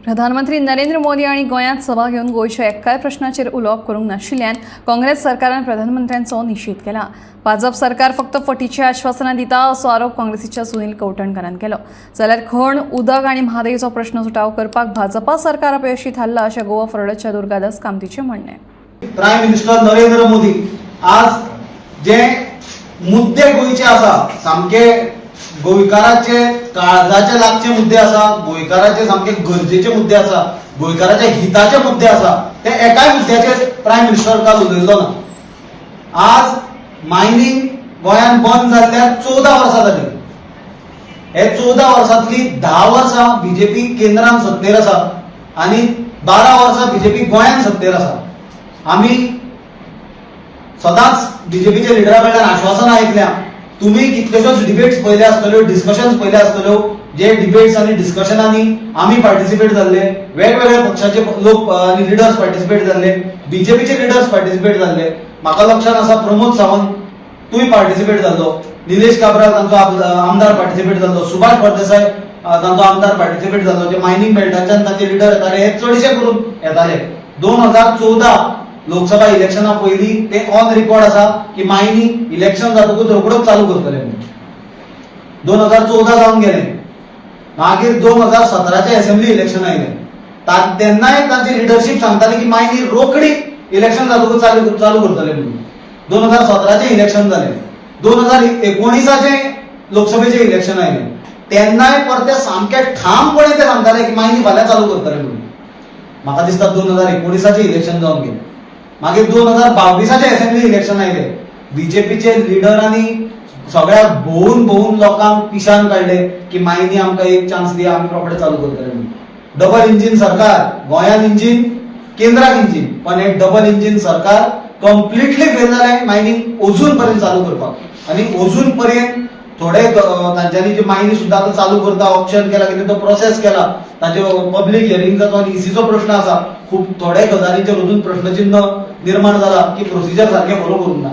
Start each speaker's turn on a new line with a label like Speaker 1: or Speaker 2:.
Speaker 1: प्रधानमंत्री नरेंद्र मोदी आणि गोंयांत सभा घेवन गोंयच्या एक्काय प्रश्नाचेर उलोवप करूंक नाशिल्ल्यान काँग्रेस सरकारान प्रधानमंत्र्यांचो निशेध केला। भाजप सरकार फक्त फटीची आश्वासनां दिता असो आरोप काँग्रेसीच्या सुनील कवठणकरान केलो। जाल्यार खण, उदक आनी म्हादयचो प्रश्न सुटाव करपाक भाजपा सरकार अपयशी थारला अशें गोवा फॉरवर्डच्या दुर्गादास कामतीचें म्हणणें।
Speaker 2: प्रायम मिनिस्टर नरेंद्र मोदी आज जे मुद्दे गोंयचे आसा सामके गोंयकाराचे काळजाचे लागचे मुद्दे आसा, गोंयकाराचे सामके गरजेचे मुद्दे आसा, गोंयकाराचे हिताचे मुद्दे आसा, ते एकाय मुद्द्याचेर प्रायम मिनिस्टर काल उलयलो ना। आज मायनिंग गोंयान बंद जाल्ल्यार 14 वर्सां जाली। हे 14 वर्सांतली 10 वर्सां बीजेपी केंद्रान सत्तेर आसा आनी 12 वर्सां बीजेपी गोंयान सत्तेर आसा। आमी सदांच बीजेपीचे लिडरा कडल्यान आश्वासनां आयकल्या। तुम्ही कितल्योश्योच डिबेट्स पळयले आसतल्यो, डिस्कशन्स पळयले आसतल्यो, जे डिबेट्स आनी डिस्कशनांनी आमी पार्टिसिपेट जाल्ले, वेगवेगळ्या पक्षाचे लोक आनी लिडर्स पार्टिसिपेट जाल्ले, बीजेपीचे लिडर्स पार्टिसिपेट जाल्ले। म्हाका लक्षात आसा प्रमोद सावंत तूंय पार्टिसिपेट जाल्लो, निलेश काब्राल तांचो आमदार पार्टिसिपेट जाल्लो, सुभाष फळदेसाय तांचो आमदार पार्टिसिपेट जाल्लो। जे मायनिंग बेल्टाच्यान तांचे लिडर येताले हे चडशे करून येताले। 2014 लोकसभा इलेक्शना पयलीं ते ऑन रिकॉर्ड आसा की मायनिंग इलेक्शन जातकूच रोखडोच चालू करतले म्हणून। 2014 जावन गेले, मागीर 2017चे असेंब्ली इलेक्शन आयले, तेन्नाय तांची लिडरशीप सांगताली की मायनिंग रोखडी इलेक्शन जातकूच चालू करतले म्हणून। 2017चे इलेक्शन जाले, 2019चे लोकसभेचे इलेक्शन आयले, तेन्नाय परते सामके ठामपणे ते सांगताले की मायनिंग फाल्यां चालू करतले म्हणून। म्हाका दिसता 2019चे इलेक्शन जावन गेले, मागीर 2022चे असेंब्ली इलेक्शन आयले, बीजेपीचे लिडरांनी सगळ्या भोवून लोकांक पिशान काडले की मायनी आमकां एक चान्स दिया, आमी रोखडे चालू करतले म्हणून। डबल इंजिन सरकार, गोंयान इंजिन, केंद्राक इंजिन, पण हे डबल इंजिन सरकार कंप्लिटली फेल जालें मायनिंग अजून पर्यंत चालू करपाक। आनी अजून पर्यंत थोडे तांच्यांनी जी मायनी सुद्दां आतां चालू करता, ऑप्शन केला, कितें तो प्रोसेस केला, ताचे पब्लीक हियरिंगाचो आनी ईसीचो प्रश्न आसा, खूब थोडे गजालींचेर अजून प्रश्नचिन्ह निर्माण जाला की प्रोसिजर सारखे फॉलो करूंक ना।